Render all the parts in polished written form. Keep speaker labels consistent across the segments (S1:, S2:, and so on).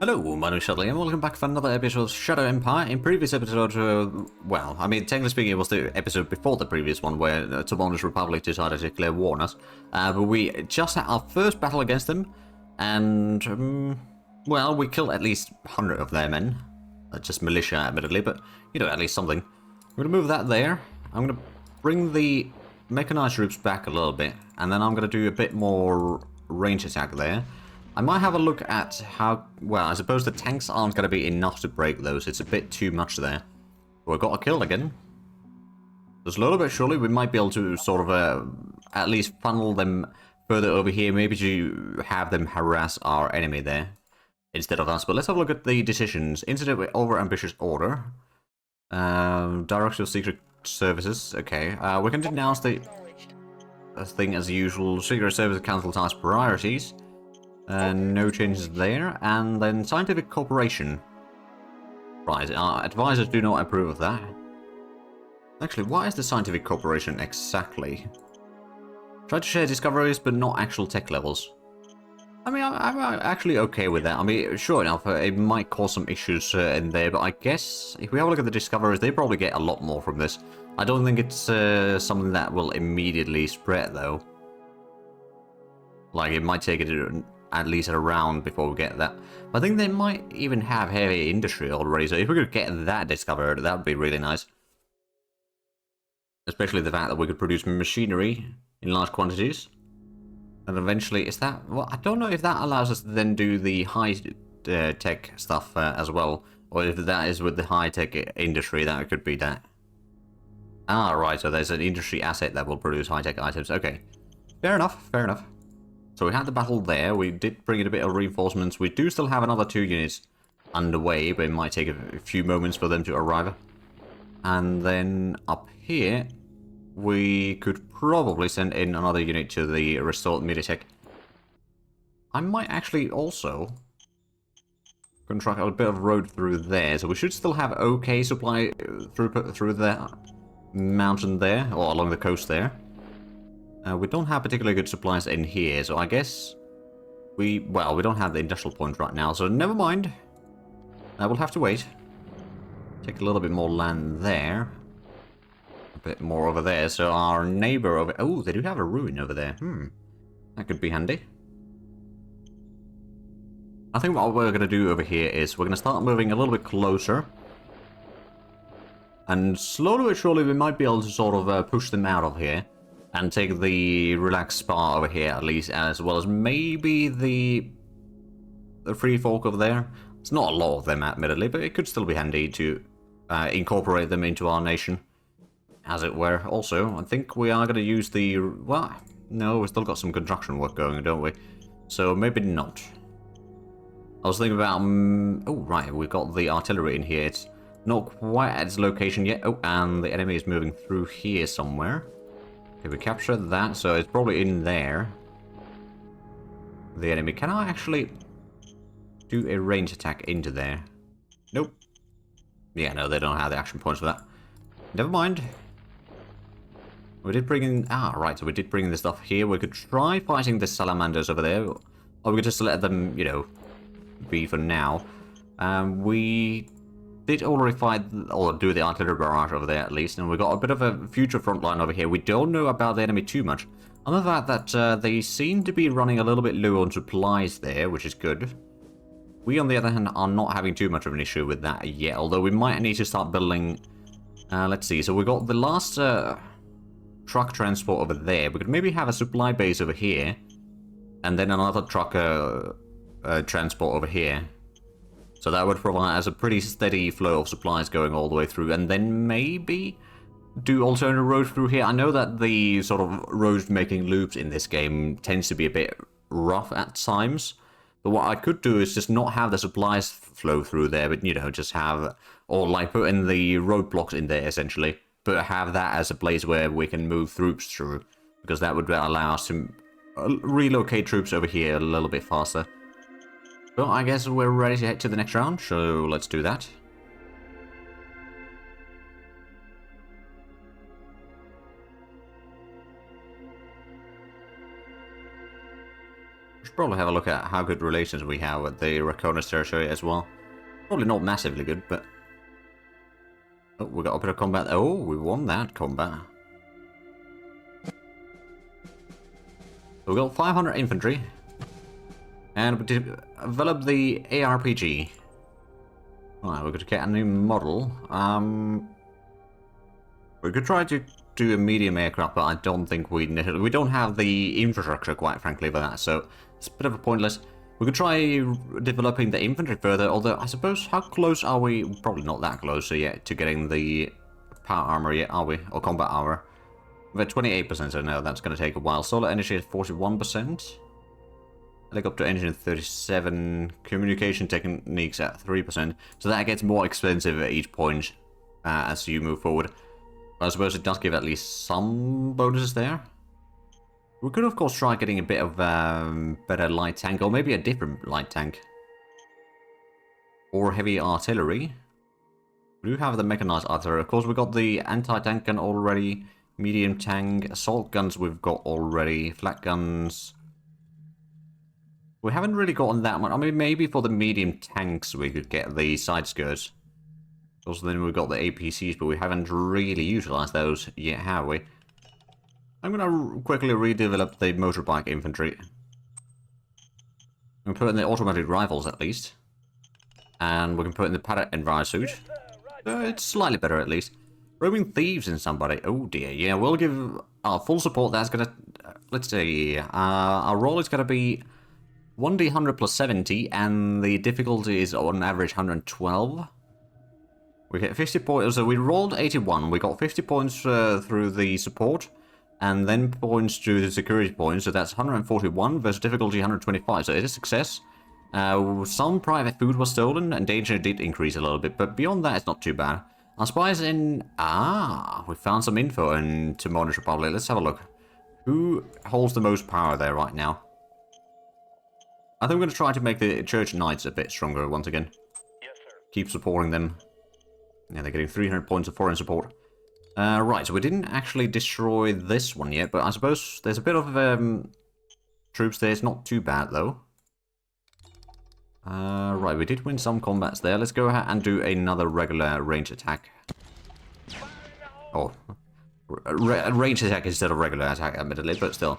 S1: Hello, my name is Zhatelier and welcome back for another episode of Shadow Empire. In previous episode, well, I mean, technically speaking, it was the episode before the previous one where the Tomorrow's Republic decided to declare war on us. But we just had our first battle against them, and, well, we killed at least 100 of their men. Just militia, admittedly, but, you know, at least something. I'm going to move that there. I'm going to bring the mechanized troops back a little bit, and then I'm going to do a bit more range attack there. I might have a look at how... Well, I suppose the tanks aren't going to be enough to break those. It's a bit too much there. We got a kill again. So slowly but surely we might be able to sort of at least funnel them further over here. Maybe to have them harass our enemy there instead of us. But let's have a look at the decisions. Incident with over-ambitious order. Director of Secret Services. Okay. We can denounce the thing as usual. Secret Service Council task priorities. No changes there. And then Scientific Cooperation. Right, our advisors do not approve of that. Actually, what is the Scientific Cooperation exactly? Try to share discoveries, but not actual tech levels. I mean, I'm actually okay with that. I mean, sure enough, it might cause some issues in there, but I guess if we have a look at the discoveries, they probably get a lot more from this. I don't think it's something that will immediately spread, though. Like, it might take it at least a round before we get that. But I think they might even have heavy industry already, so if we could get that discovered, that would be really nice. Especially the fact that we could produce machinery in large quantities. And eventually, is that... Well, I don't know if that allows us to then do the high-tech stuff as well. Or if that is with the high-tech industry, that could be that. Ah, right, so there's an industry asset that will produce high-tech items. Okay. Fair enough, fair enough. So we had the battle there, we did bring in a bit of reinforcements, we do still have another 2 units underway, but it might take a few moments for them to arrive. And then up here, we could probably send in another unit to the restored Meditech. I might actually also construct a bit of road through there, so we should still have okay supply through the mountain there, or along the coast there. We don't have particularly good supplies in here, so I guess we don't have the industrial point right now, so never mind. I will have to wait. Take a little bit more land there. A bit more over there, so our neighbor over... Oh, they do have a ruin over there. That could be handy. I think what we're going to do over here is we're going to start moving a little bit closer. And slowly but surely we might be able to sort of push them out of here. And take the relaxed spa over here at least, as well as maybe the free folk over there. It's not a lot of them, admittedly, but it could still be handy to incorporate them into our nation, as it were. Also, I think we are going to use the... Well, no, we've still got some construction work going, don't we? So maybe not. I was thinking about... oh, right, we've got the artillery in here. It's not quite at its location yet. Oh, and the enemy is moving through here somewhere. Okay, we captured that, so it's probably in there. The enemy. Can I actually do a range attack into there? Nope. Yeah, no, they don't have the action points for that. Never mind. We did bring in... Ah, right, so we did bring in the stuff here. We could try fighting the salamanders over there. Or we could just let them, you know, be for now. We did already fight, or do the artillery barrage over there at least, and we got a bit of a future front line over here. We don't know about the enemy too much. Other than that, they seem to be running a little bit low on supplies there, which is good. We, on the other hand, are not having too much of an issue with that yet, although we might need to start building... let's see, so we got the last truck transport over there. We could maybe have a supply base over here, and then another truck transport over here. So that would provide us a pretty steady flow of supplies going all the way through, and then maybe do alternative roads through here. I know that the sort of road-making loops in this game tends to be a bit rough at times, but what I could do is just not have the supplies flow through there, but, you know, just have, or like put in the roadblocks in there, essentially, but have that as a place where we can move troops through, because that would allow us to relocate troops over here a little bit faster. Well, I guess we're ready to head to the next round, so let's do that. Should probably have a look at how good relations we have with the Rakonis territory as well. Probably not massively good, but... Oh, we got a bit of combat. Oh, we won that combat. So we got 500 infantry. And we developed the ARPG. Right, we're going to get a new model. We could try to do a medium aircraft, but I don't think we don't have the infrastructure, quite frankly, for that, so it's a bit of a pointless. We could try developing the infantry further, although I suppose, how close are we? Probably not that close yet to getting the power armor yet, are we? Or combat armor. We're at 28%, so no, that's going to take a while. Solar energy at 41%. Helicopter engine at 37%. Communication techniques at 3%. So that gets more expensive at each point as you move forward. I suppose it does give at least some bonuses there. We could, of course, try getting a bit of better light tank, or maybe a different light tank. Or heavy artillery. We do have the mechanized artillery. Of course, we've got the anti-tank gun already. Medium tank. Assault guns we've got already. Flak guns. We haven't really gotten that much. I mean, maybe for the medium tanks we could get the side skirts. Also, then we've got the APCs, but we haven't really utilized those yet, have we? I'm gonna quickly redevelop the motorbike infantry. We can put in the automatic rifles at least. And we can put in the Parrot Enviro suit. It's slightly better at least. Roaming thieves in somebody. Oh dear, yeah, we'll give our full support. That's gonna... let's see. Our roll is gonna be 1d100 plus 70, and the difficulty is on average 112. We get 50 points, so we rolled 81, we got 50 points through the support, and then points to the security points, so that's 141 versus difficulty 125, so it is a success. Some private food was stolen, and danger did increase a little bit, but beyond that it's not too bad. Our spies in... we found some info in Timonish Republic, let's have a look. Who holds the most power there right now? I think we're going to try to make the Church Knights a bit stronger once again.
S2: Yes, sir.
S1: Keep supporting them. Yeah, they're getting 300 points of foreign support. Right, so we didn't actually destroy this one yet, but I suppose there's a bit of troops there. It's not too bad, though. Right, we did win some combats there. Let's go ahead and do another regular range attack. Oh, range attack instead of regular attack, admittedly, but still.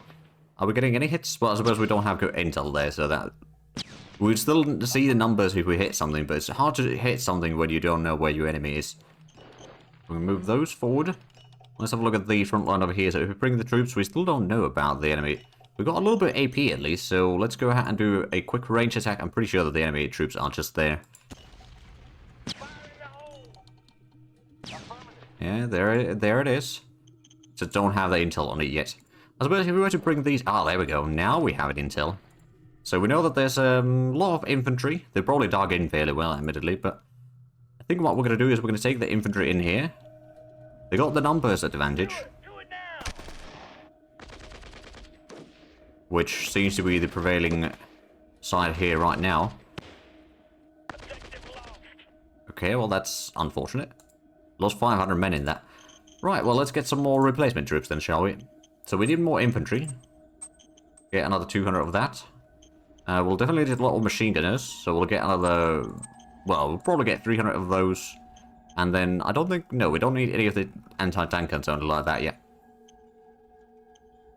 S1: Are we getting any hits? Well, I suppose we don't have good intel there, so that... we'd still see the numbers if we hit something, but it's hard to hit something when you don't know where your enemy is. We move those forward. Let's have a look at the front line over here. So if we bring the troops, we still don't know about the enemy. We've got a little bit of AP at least, so let's go ahead and do a quick range attack. I'm pretty sure that the enemy troops are just there. Yeah, there it is. Just don't have the intel on it yet. I suppose if we were to bring these... there we go. Now we have an intel. So we know that there's a lot of infantry. They probably dug in fairly well, admittedly, but I think what we're going to do is we're going to take the infantry in here. They got the numbers advantage, which seems to be the prevailing side here right now. Okay, well that's unfortunate. Lost 500 men in that. Right, well let's get some more replacement troops then, shall we? So we need more infantry. Get another 200 of that. We'll definitely need a lot of machine gunners, so we'll get another... well, we'll probably get 300 of those. And then, I don't think... no, we don't need any of the anti-tank guns or anything like that yet.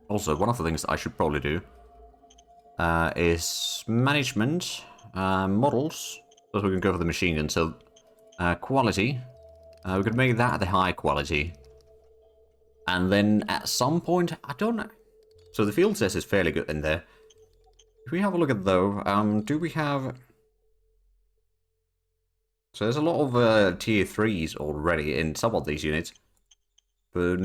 S1: Also, one of the things that I should probably do is management, models, so we can go for the machine gun. So, quality, we could make that the high quality. And then, at some point, I don't know. So the field test is fairly good in there. If we have a look at though, do we have... so there's a lot of tier 3s already in some of these units. But,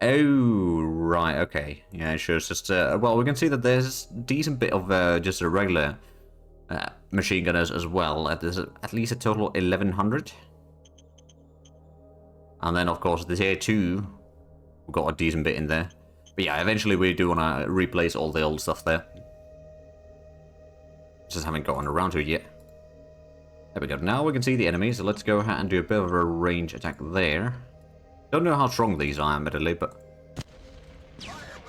S1: oh, right, okay. Yeah, sure, it's just, well, we can see that there's a decent bit of just a regular machine gunners as well. There's at least a total of 1100. And then, of course, the tier 2, we've got a decent bit in there. But yeah, eventually we do want to replace all the old stuff there. Just haven't gotten around to it yet. There we go. Now we can see the enemy, so let's go ahead and do a bit of a range attack there. Don't know how strong these are, admittedly, but...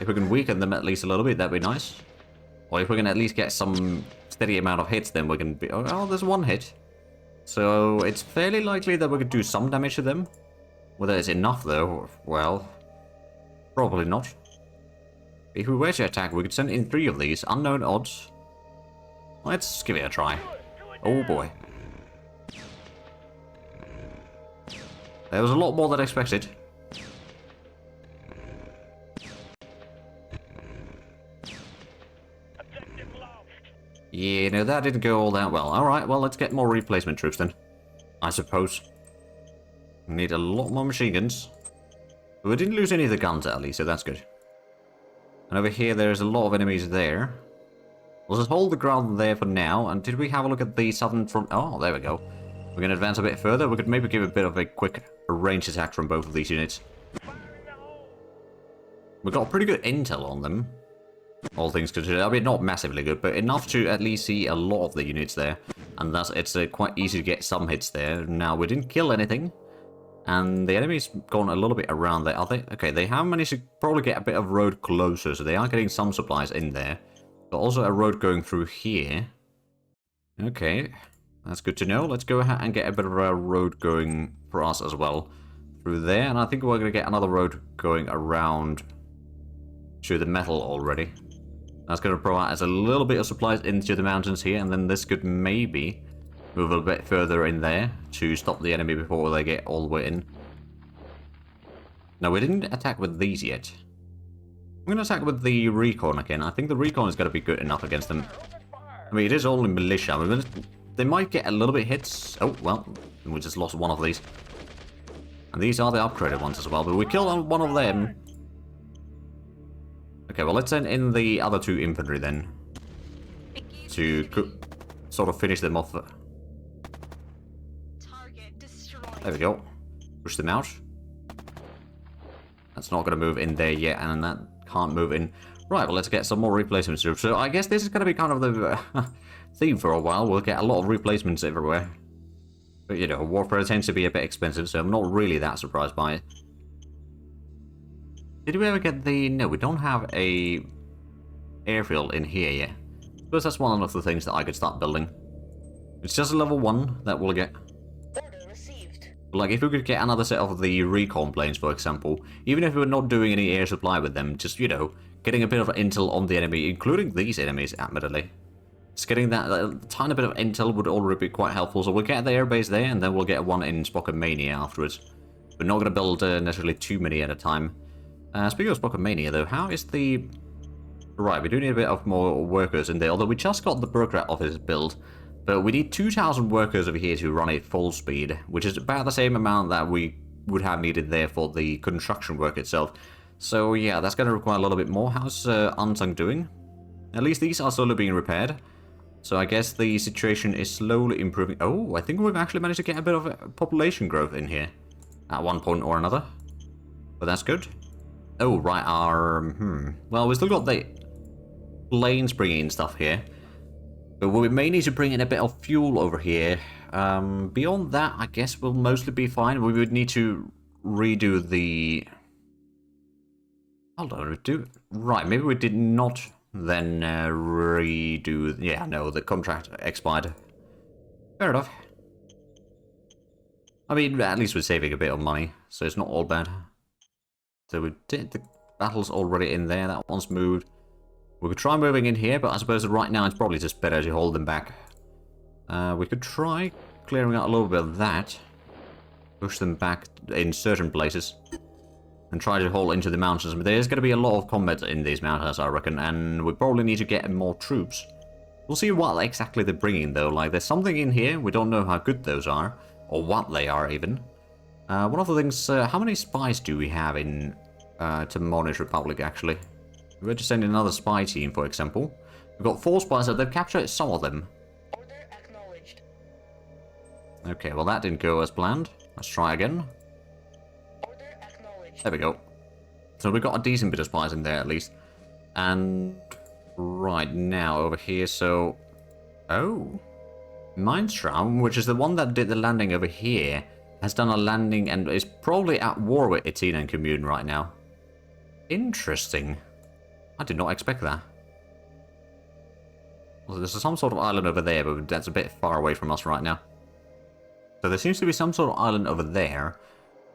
S1: If we can weaken them at least a little bit, that'd be nice. Or if we can at least get some steady amount of hits, then we can be... Oh, there's one hit. So it's fairly likely that we could do some damage to them. Whether it's enough, though, well... Probably not. If we were to attack, we could send in 3 of these. Unknown odds. Let's give it a try. Oh boy. There was a lot more than expected. Yeah, no, that didn't go all that well. Alright, well, let's get more replacement troops then. I suppose. We need a lot more machine guns. But we didn't lose any of the guns at least, so that's good. And over here, there's a lot of enemies there. We'll just hold the ground there for now. And did we have a look at the southern front? Oh, there we go. We're going to advance a bit further. We could maybe give a bit of a quick range attack from both of these units. We got pretty good intel on them. All things considered. I mean, not massively good, but enough to at least see a lot of the units there. And thus, it's quite easy to get some hits there. Now, we didn't kill anything. And the enemy's gone a little bit around there. Are they? Okay, they have managed to probably get a bit of road closer, so they are getting some supplies in there. But also a road going through here. Okay, that's good to know. Let's go ahead and get a bit of a road going for us as well. Through there, and I think we're going to get another road going around to the metal already. That's going to provide us a little bit of supplies into the mountains here, and then this could maybe move a bit further in there to stop the enemy before they get all the way in. No, we didn't attack with these yet. I'm going to attack with the recon again. I think the recon is going to be good enough against them. I mean, it is only militia. I mean, they might get a little bit hits. Oh, well, we just lost one of these. And these are the upgraded ones as well, but we killed one of them. Okay, well, let's send in the other 2 infantry then. To sort of finish them off. There we go. Push them out. That's not going to move in there yet, and that can't move in. Right, well, let's get some more replacement troops. So I guess this is going to be kind of the theme for a while. We'll get a lot of replacements everywhere. But, you know, warfare tends to be a bit expensive, so I'm not really that surprised by it. Did we ever get the... No, we don't have a airfield in here yet. I suppose that's one of the things that I could start building. It's just a level 1 that we'll get. Like, if we could get another set of the recon planes, for example, even if we're not doing any air supply with them, just, you know, getting a bit of intel on the enemy, including these enemies, admittedly. Just getting that tiny bit of intel would already be quite helpful. So we'll get the airbase there, and then we'll get one in Spokomania afterwards. We're not going to build necessarily too many at a time. Speaking of Spokomania, though, how is the... Right, we do need a bit of more workers in there, although we just got the bureaucrat office built. But we need 2,000 workers over here to run it full speed, which is about the same amount that we would have needed there for the construction work itself. So yeah, that's going to require a little bit more. How's Unsung doing? At least these are slowly being repaired. So I guess the situation is slowly improving. Oh, I think we've actually managed to get a bit of population growth in here at one point or another. But that's good. Oh, right, well, we still got the planes bringing in stuff here. But we may need to bring in a bit of fuel over here. Beyond that, I guess we'll mostly be fine. We would need to redo the... Hold on, right, maybe we did not then redo... Yeah, no, the contract expired. Fair enough. I mean, at least we're saving a bit of money, so it's not all bad. So we did the battles already in there. That one's moved. We could try moving in here, but I suppose right now it's probably just better to hold them back. We could try clearing out a little bit of that. Push them back in certain places. And try to haul into the mountains. But there's going to be a lot of combat in these mountains, I reckon. And we probably need to get more troops. We'll see what exactly they're bringing, though. Like, there's something in here. We don't know how good those are. Or what they are, even. One of the things... how many spies do we have in Timonish Republic, actually? We're to send another spy team, for example. We've got 4 spies, so they've captured some of them.
S2: Order acknowledged.
S1: Okay, well that didn't go as planned. Let's try again.
S2: Order acknowledged.
S1: There we go. So we've got a decent bit of spies in there, at least. And... right now, over here, so... Oh. Mindstrom, which is the one that did the landing over here, has done a landing and is probably at war with Etina and Commune right now. Interesting. I did not expect that. Well, there's some sort of island over there, but that's a bit far away from us right now. So there seems to be some sort of island over there,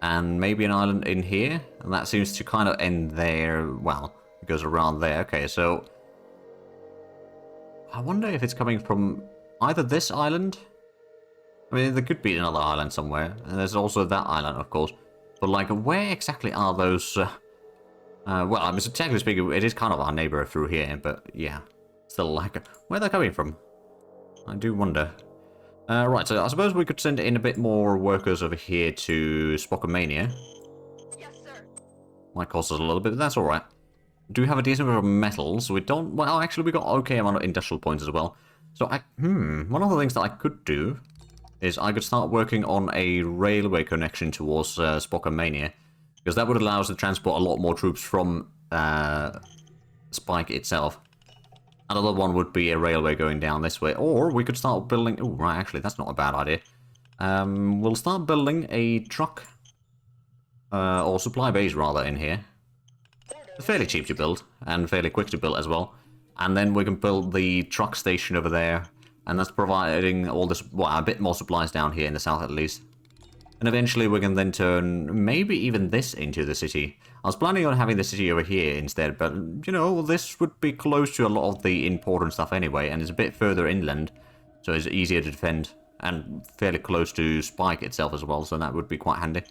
S1: and maybe an island in here, and that seems to kind of end there. Well, it goes around there. Okay, so I wonder if it's coming from either this island. I mean, there could be another island somewhere, and there's also that island, of course. But like, where exactly are those? Well, I mean, so technically speaking, it is kind of our neighbor through here, but yeah, still like, where they're coming from? I do wonder. Right, so I suppose we could send in a bit more workers over here to Spokomania.
S2: Yes, sir.
S1: Might cost us a little bit, but that's alright. Do we have a decent amount of metals? We don't... Well, actually, we got okay amount of industrial points as well. So, one of the things that I could do is I could start working on a railway connection towards Spokomania. Because that would allow us to transport a lot more troops from Spike itself. Another one would be a railway going down this way. Or we could start building... Oh, right, actually, that's not a bad idea. We'll start building a truck... or supply base, rather, in here. They're fairly cheap to build, and fairly quick to build as well. And then we can build the truck station over there. And that's providing all this... Well, a bit more supplies down here in the south, at least. And eventually we can then turn maybe even this into the city. I was planning on having the city over here instead, but, you know, this would be close to a lot of the important stuff anyway, and it's a bit further inland, so it's easier to defend, and fairly close to Spike itself as well, so that would be quite handy.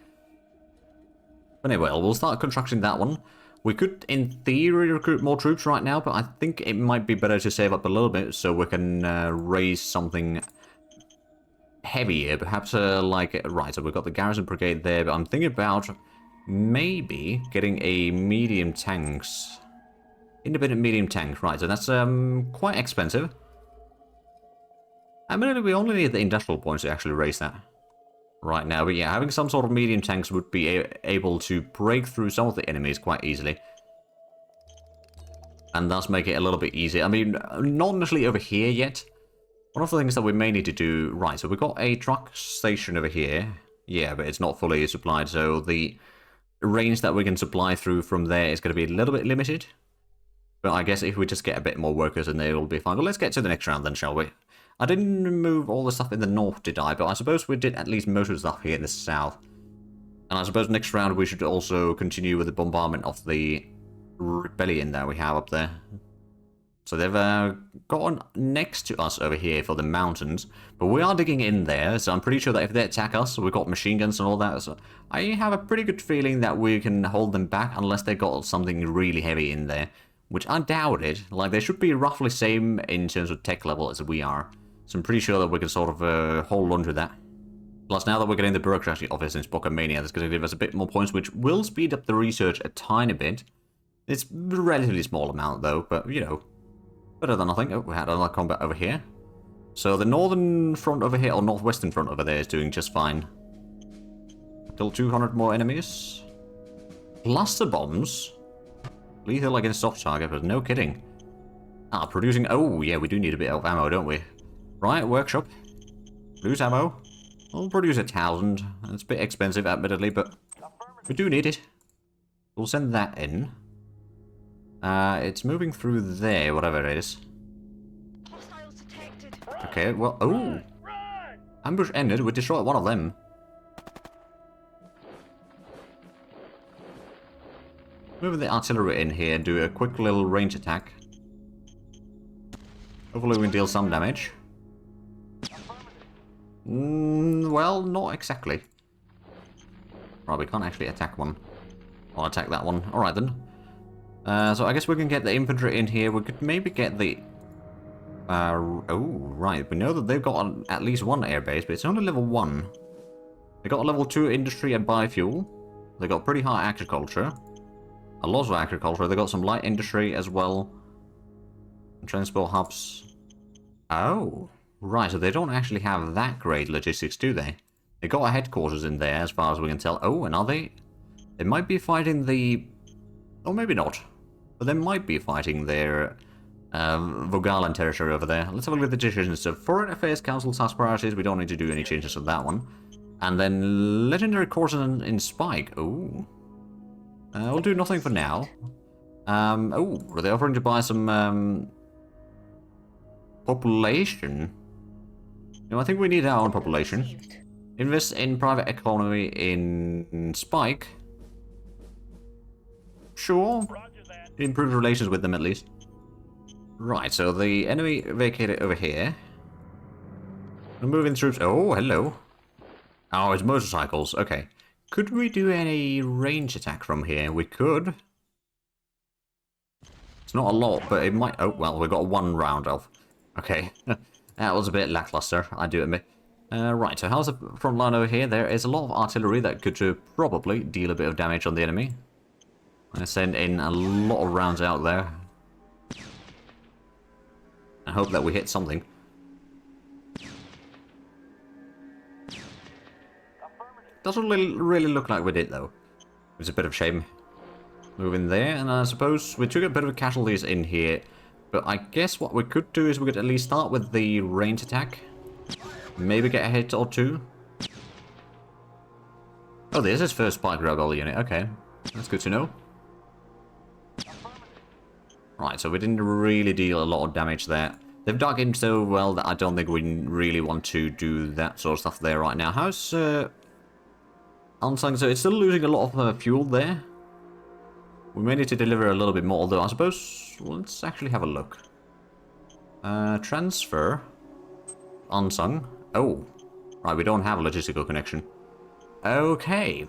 S1: But anyway, we'll start constructing that one. We could, in theory, recruit more troops right now, but I think it might be better to save up a little bit so we can raise something heavier, perhaps like... Right, so we've got the garrison brigade there, but I'm thinking about maybe getting a medium tanks. Independent medium tank, right, so that's quite expensive. Admittedly, we only need the industrial points to actually raise that right now, but yeah, having some sort of medium tanks would be able to break through some of the enemies quite easily. And thus make it a little bit easier. I mean, not necessarily over here yet. One of the things that we may need to do... Right, so we've got a truck station over here. Yeah, but it's not fully supplied, so the range that we can supply through from there is going to be a little bit limited. But I guess if we just get a bit more workers in there, it'll be fine. But let's get to the next round then, shall we? I didn't move all the stuff in the north, did I? But I suppose we did at least most of the stuff here in the south. And I suppose next round we should also continue with the bombardment of the rebellion that we have up there. So they've gotten next to us over here for the mountains, but we are digging in there, so I'm pretty sure that if they attack us, we've got machine guns and all that, so I have a pretty good feeling that we can hold them back unless they got something really heavy in there, which I doubt it. Like, they should be roughly same in terms of tech level as we are, so I'm pretty sure that we can sort of hold on to that. Plus, now that we're getting the bureaucracy office in Spokomania, that's going to give us a bit more points, which will speed up the research a tiny bit. It's a relatively small amount, though, but, you know, better than nothing. Oh, we had another combat over here. So the northern front over here, or northwestern front over there, is doing just fine. Still 200 more enemies. Cluster bombs? Lethal against soft target, but no kidding. Ah, producing... Oh, yeah, we do need a bit of ammo, don't we? Right, workshop. Produce ammo. We'll produce 1,000. It's a bit expensive, admittedly, but we do need it. We'll send that in. It's moving through there, whatever it is.
S2: Hostiles detected.
S1: Okay, well, oh! Ambush ended, we destroyed one of them. Moving the artillery in here and do a quick little range attack. Hopefully we can deal some damage. Well, not exactly. Right, we can't actually attack one. I'll attack that one. Alright then. So I guess we can get the infantry in here. We could maybe get the... oh, right. We know that they've got at least one airbase, but it's only level 1. They got a level 2 industry and biofuel. They got pretty high agriculture. A lot of agriculture. They got some light industry as well. And transport hubs. Oh, right. So they don't actually have that great logistics, do they? They got a headquarters in there, as far as we can tell. Oh, and are they... They might be fighting the... Or maybe not. But they might be fighting their Vogalan territory over there. Let's have a look at the decisions. So, Foreign Affairs Council task priorities. We don't need to do any changes to that one. And then Legendary Courses in Spike. Ooh. We'll do nothing for now. Oh, are they offering to buy some, population? No, I think we need our own population. Invest in private economy in Spike. Sure. Improve relations with them at least. Right, so the enemy vacated over here. We're moving troops. Oh, hello. Oh, it's motorcycles. Okay. Could we do any range attack from here? We could. It's not a lot, but it might... Oh, well, we got one round of. Okay. That was a bit lackluster, I do admit. Right, so how's the front line over here? There is a lot of artillery that could probably deal a bit of damage on the enemy. I send in a lot of rounds out there. I hope that we hit something. Doesn't really look like we did, though. It's a bit of a shame. Moving there, and I suppose we took a bit of casualties in here. But I guess what we could do is we could at least start with the range attack. Maybe get a hit or two. Oh, there's his first spike rebel unit. Okay, that's good to know. Right, so we didn't really deal a lot of damage there. They've dug in so well that I don't think we really want to do that sort of stuff there right now. How's Ansang? So it's still losing a lot of fuel there. We may need to deliver a little bit more, although I suppose... Well, let's actually have a look. Transfer. Ansang. Oh. Right, we don't have a logistical connection. Okay.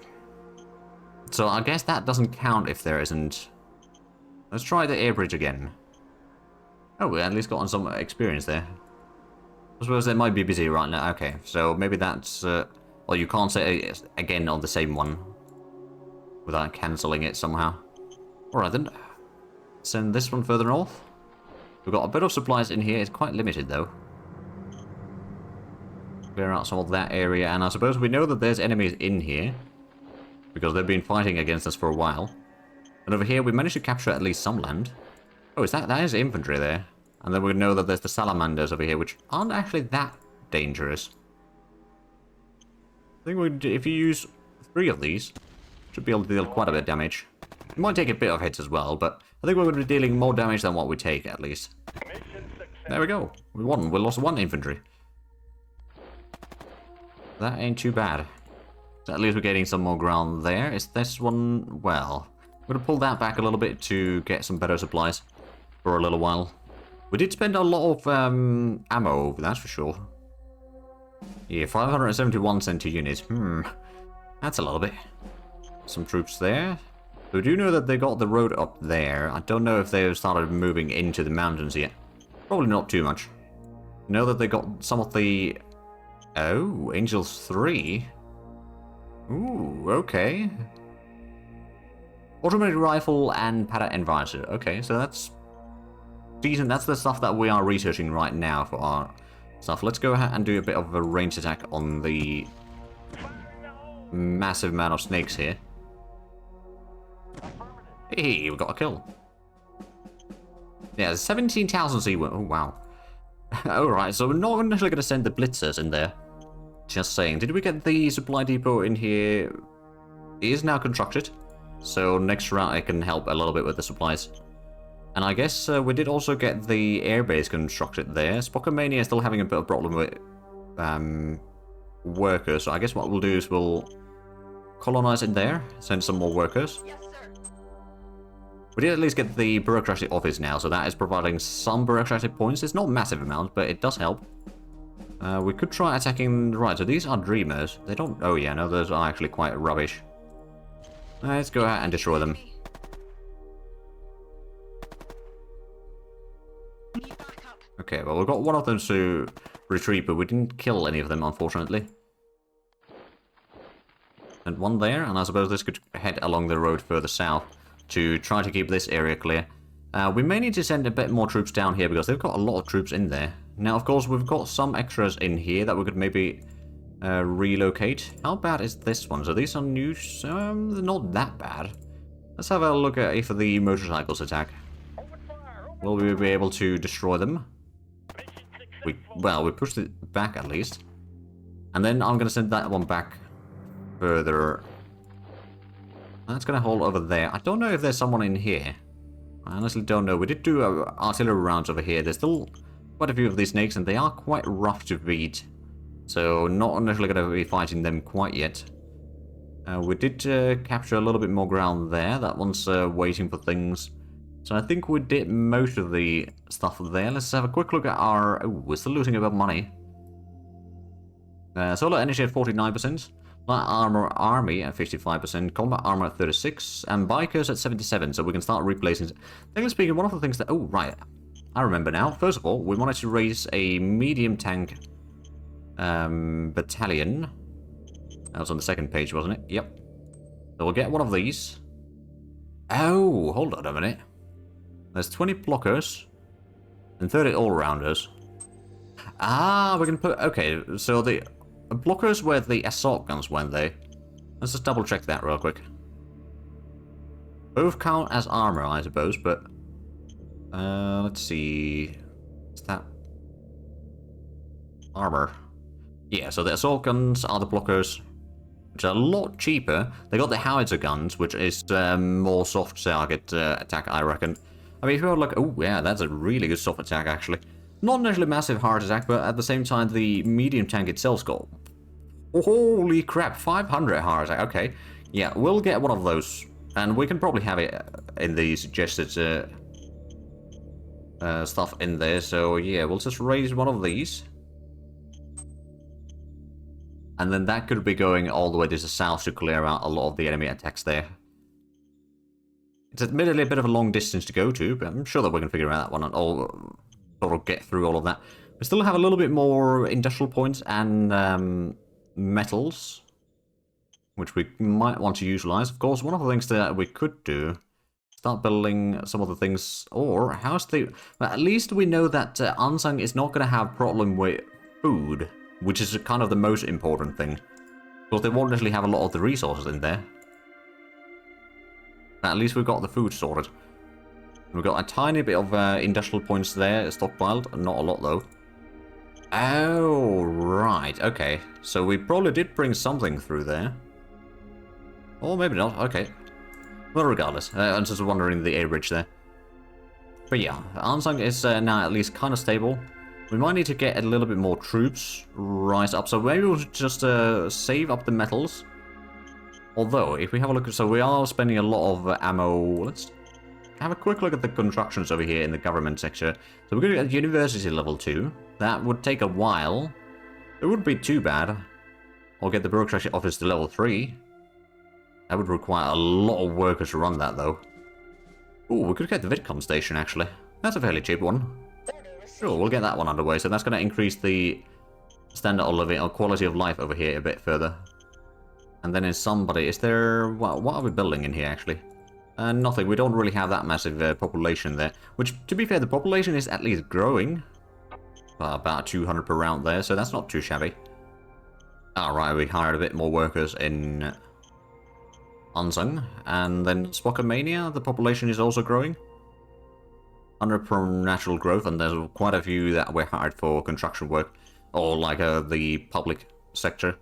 S1: So I guess that doesn't count if there isn't... Let's try the air bridge again. Oh, we at least gotten some experience there. I suppose they might be busy right now. Okay, so maybe that's... well, you can't say it again on the same one. Without cancelling it somehow. Alright then. Send this one further north. We've got a bit of supplies in here. It's quite limited though. Clear out some of that area. And I suppose we know that there's enemies in here. Because they've been fighting against us for a while. And over here we managed to capture at least some land. Oh, is that is infantry there. And then we know that there's the salamanders over here, which aren't actually that dangerous. I think if you use 3 of these, should be able to deal quite a bit of damage. It might take a bit of hits as well, but I think we're going to be dealing more damage than what we take, at least. There we go. We won. We lost 1 infantry. That ain't too bad. So at least we're getting some more ground there. Is this one... Well, I'm going to pull that back a little bit to get some better supplies for a little while. We did spend a lot of ammo, that's for sure. Yeah, 571 cent to units. That's a little bit. Some troops there. We do know that they got the road up there. I don't know if they've started moving into the mountains yet. Probably not too much. Know that they got some of the... Oh, Angels 3. Ooh, okay. Automatic rifle and Para Envisor. Okay, so that's decent. That's the stuff that we are researching right now for our stuff. Let's go ahead and do a bit of a range attack on the massive amount of snakes here. Hey, we got a kill. Yeah, 17,000 C1. Oh, wow. Alright, so we're not initially going to send the blitzers in there. Just saying. Did we get the supply depot in here? It is now constructed. So next round I can help a little bit with the supplies. And I guess we did also get the airbase constructed there. Spockomania is still having a bit of problem with workers. So I guess what we'll do is we'll colonize in there. Send some more workers.
S2: Yes, sir.
S1: We did at least get the bureaucratic office now, so that is providing some bureaucratic points. It's not massive amount, but it does help. We could try attacking... Right, so these are dreamers. They don't... Oh yeah, no, those are actually quite rubbish. Let's go ahead and destroy them.
S2: Need backup.
S1: Okay, well, we've got one of them to retreat, but we didn't kill any of them, unfortunately. And one there, and I suppose this could head along the road further south to try to keep this area clear. We may need to send a bit more troops down here because they've got a lot of troops in there. Now, of course, we've got some extras in here that we could maybe relocate. How bad is this one? So these are new. They're not that bad. Let's have a look at if the motorcycles attack. Will we be able to destroy them? We pushed it back at least. And then I'm going to send that one back further. That's going to hold over there. I don't know if there's someone in here. I honestly don't know. We did do artillery rounds over here. There's still quite a few of these snakes, and they are quite rough to beat. So not initially going to be fighting them quite yet. We did capture a little bit more ground there. That one's waiting for things. So I think we did most of the stuff there. Let's have a quick look at our... Oh, we're still losing a bit of money. Solar energy at 49%. Light armor army at 55%, combat armor at 36%, and bikers at 77%, so we can start replacing... Technically speaking, one of the things that... Oh, right. I remember now. First of all, we wanted to raise a medium tank battalion. That was on the second page, wasn't it? Yep. So we'll get one of these. Oh, hold on a minute. There's 20 blockers and 30 all-rounders. Ah, we can put... Okay, so the... blockers were the assault guns, weren't they? Let's just double check that real quick. Both count as armor, I suppose, but... let's see... What's that? Armor. Yeah, so the assault guns are the blockers, which are a lot cheaper. They got the howitzer guns, which is more soft target attack, I reckon. I mean, if you're like... Oh, yeah, that's a really good soft attack, actually. Not necessarily massive hard attack, but at the same time, the medium tank itself's got... Holy crap, 500 hard attack. Okay, yeah, we'll get one of those. And we can probably have it in the suggested stuff in there. So, yeah, we'll just raise one of these. And then that could be going all the way to the south to clear out a lot of the enemy attacks there. It's admittedly a bit of a long distance to go to, but I'm sure that we can figure out that one and all... Sort of get through all of that. We still have a little bit more industrial points and metals, which we might want to utilize. Of course, one of the things that we could do, start building some of the things, or how's the... Well, at least we know that Ansang is not going to have problem with food, which is kind of the most important thing. Because they won't actually have a lot of the resources in there. But at least we've got the food sorted. We've got a tiny bit of industrial points there stockpiled, not a lot though. Oh, right, okay. So we probably did bring something through there. Or maybe not, okay. Well, regardless, I'm just wondering the A bridge there. But yeah, Ansang is now at least kind of stable. We might need to get a little bit more troops right up, so maybe we'll just save up the metals. Although, if we have a look, so we are spending a lot of ammo. Let's have a quick look at the constructions over here in the government sector. So we're going to get university level 2. That would take a while. It wouldn't be too bad. Or get the bureaucracy office to level 3. That would require a lot of workers to run that, though. Ooh, we could get the Vidcom station, actually. That's a fairly cheap one. Sure, we'll get that one underway. So that's going to increase the standard of living or quality of life over here a bit further. And then is somebody... Is there... What are we building in here, actually? Nothing. We don't really have that massive population there. Which, to be fair, the population is at least growing. About 200 per round there, so that's not too shabby. Alright, we hired a bit more workers in Ansang. And then Spokomania, the population is also growing. 100 per natural growth, and there's quite a few that were hired for construction work. Or like the public sector.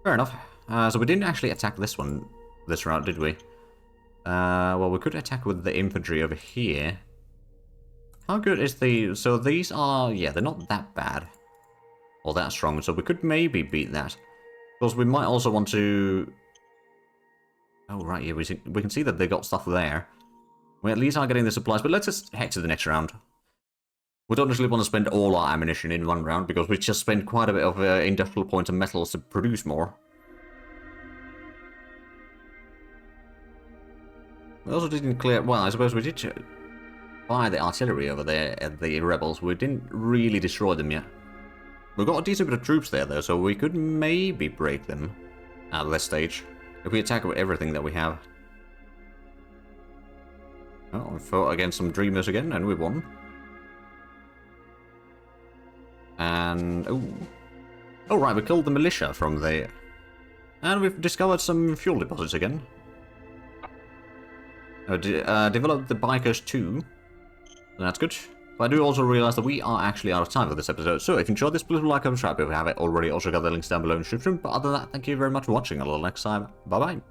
S1: Fair enough. So we didn't actually attack this round, did we? Well, we could attack with the infantry over here. How good is the... So these are... Yeah, they're not that bad. Or that strong, so we could maybe beat that. Because we might also want to... Oh, right, yeah, we can see that they got stuff there. We at least are getting the supplies, but let's just head to the next round. We don't actually want to spend all our ammunition in one round, because we just spent quite a bit of industrial points and metals to produce more. We also didn't clear... Well, I suppose we did buy the artillery over there at the rebels. We didn't really destroy them yet. We've got a decent bit of troops there, though, so we could maybe break them at this stage. If we attack with everything that we have. Oh, we fought against some dreamers again, and we won. And... Oh, right, we killed the militia from there. And we've discovered some fuel deposits again. Developed the bikers too. That's good. But I do also realize that we are actually out of time for this episode. So if you enjoyed this, please like and subscribe if you haven't already. Also got the links down below in the description. But other than that, thank you very much for watching. Until next time, bye bye.